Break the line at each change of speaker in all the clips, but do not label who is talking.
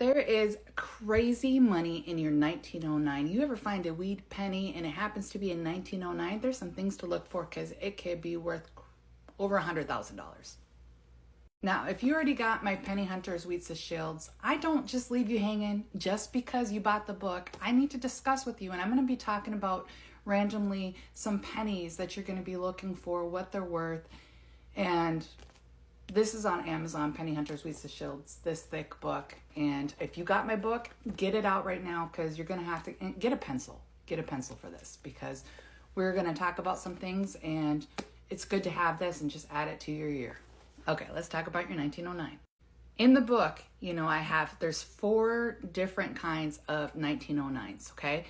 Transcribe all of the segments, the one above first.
There is crazy money in your 1909. You ever find a weed penny and it happens to be in 1909? There's some things to look for because it could be worth over $100,000. Now, if you already got my Penny Hunters Wheats of Shields, I don't just leave you hanging just because you bought the book. I need to discuss with you, and I'm going to be talking about randomly some pennies that you're going to be looking for, what they're worth, and this is on Amazon, Penny Hunters Wheats of Shields, this thick book. And if you got my book, get it out right now because you're going to have to get a pencil. Get a pencil for this because we're going to talk about some things and it's good to have this and just add it to your year. Okay, let's talk about your 1909. In the book, there's 4 different kinds of 1909s, okay?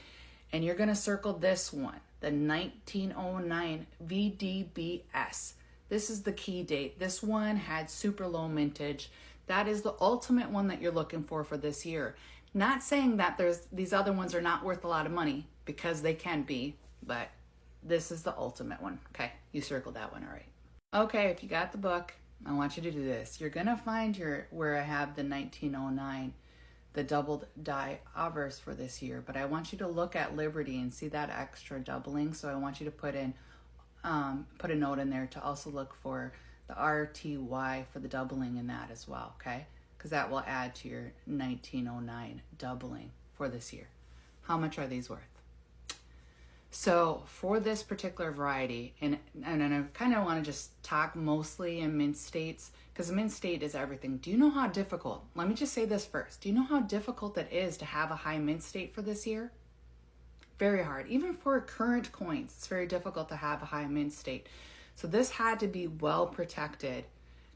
And you're going to circle this one, the 1909 VDBS. This is the key date. This one had super low mintage. That is the ultimate one that you're looking for this year. Not saying that these other ones are not worth a lot of money because they can be, but this is the ultimate one. Okay, you circled that one, all right. Okay, if you got the book, I want you to do this. You're gonna find where I have the 1909, the doubled die obverse for this year, but I want you to look at Liberty and see that extra doubling. So I want you to put a note in there to also look for the RTY for the doubling in that as well, okay? Because that will add to your 1909 doubling for this year. How much are these worth? So for this particular variety, and I kind of want to just talk mostly in mint states because mint state is everything. Do you know how difficult, let me just say this first. Do you know how difficult it is to have a high mint state for this year? Very hard. Even for current coins, it's very difficult to have a high mint state. So this had to be well protected.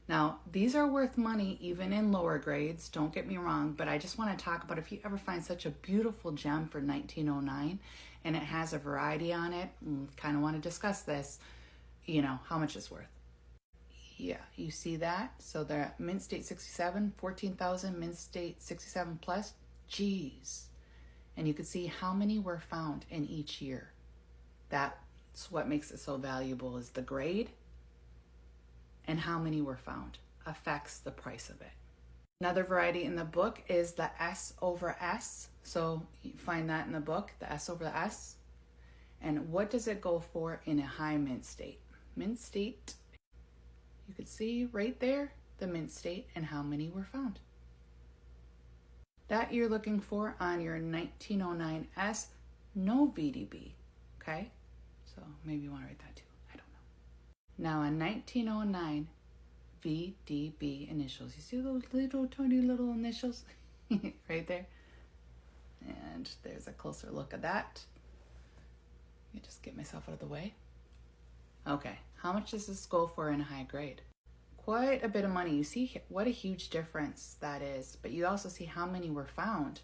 Now, these are worth money even in lower grades, don't get me wrong, but I just want to talk about if you ever find such a beautiful gem for 1909 and it has a variety on it, kind of want to discuss this, how much it's worth. Yeah, you see that? So the mint state 67, 14,000, mint state 67 plus, geez. And you can see how many were found in each year. That's what makes it so valuable is the grade and how many were found affects the price of it. Another variety in the book is the S over S. So you find that in the book, the S over the S. And what does it go for in a high mint state? Mint state, you can see right there, the mint state and how many were found. That you're looking for on your 1909S, no VDB, okay? So maybe you want to write that too, I don't know. Now a 1909 VDB initials, you see those little tiny little initials right there? And there's a closer look at that. Let me just get myself out of the way. Okay, how much does this go for in a high grade? Quite a bit of money. You see what a huge difference that is, but you also see how many were found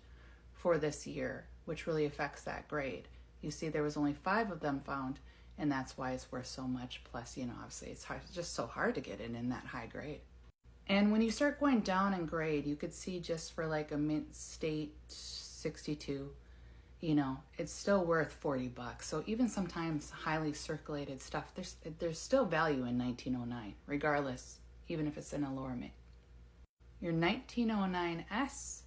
for this year, which really affects that grade. You see there was only 5 of them found, and that's why it's worth so much. Plus, obviously it's just so hard to get it in that high grade. And when you start going down in grade, you could see just for like a mint state 62, it's still worth $40. So even sometimes highly circulated stuff, there's still value in 1909, regardless, even if it's in a lower mint. Your 1909S,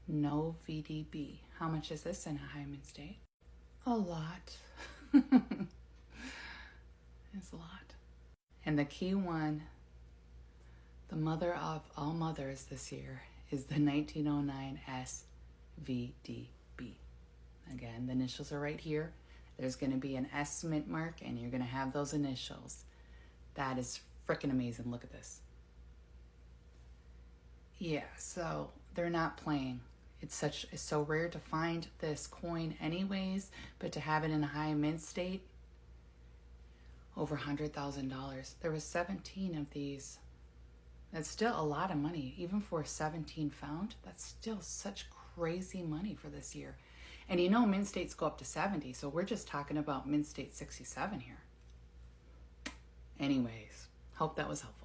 no VDB. How much is this in a high mint state? A lot. It's a lot. And the key one, the mother of all mothers this year, is the 1909S VDB. Again, the initials are right here. There's going to be an S mint mark and you're going to have those initials. That is freaking amazing. Look at this. Yeah, so they're not playing. It's so rare to find this coin anyways, but to have it in a high mint state, over $100,000. There was 17 of these. That's still a lot of money. Even for 17 found, that's still such crazy money for this year. And mint states go up to 70, so we're just talking about mint state 67 here. Anyways, hope that was helpful.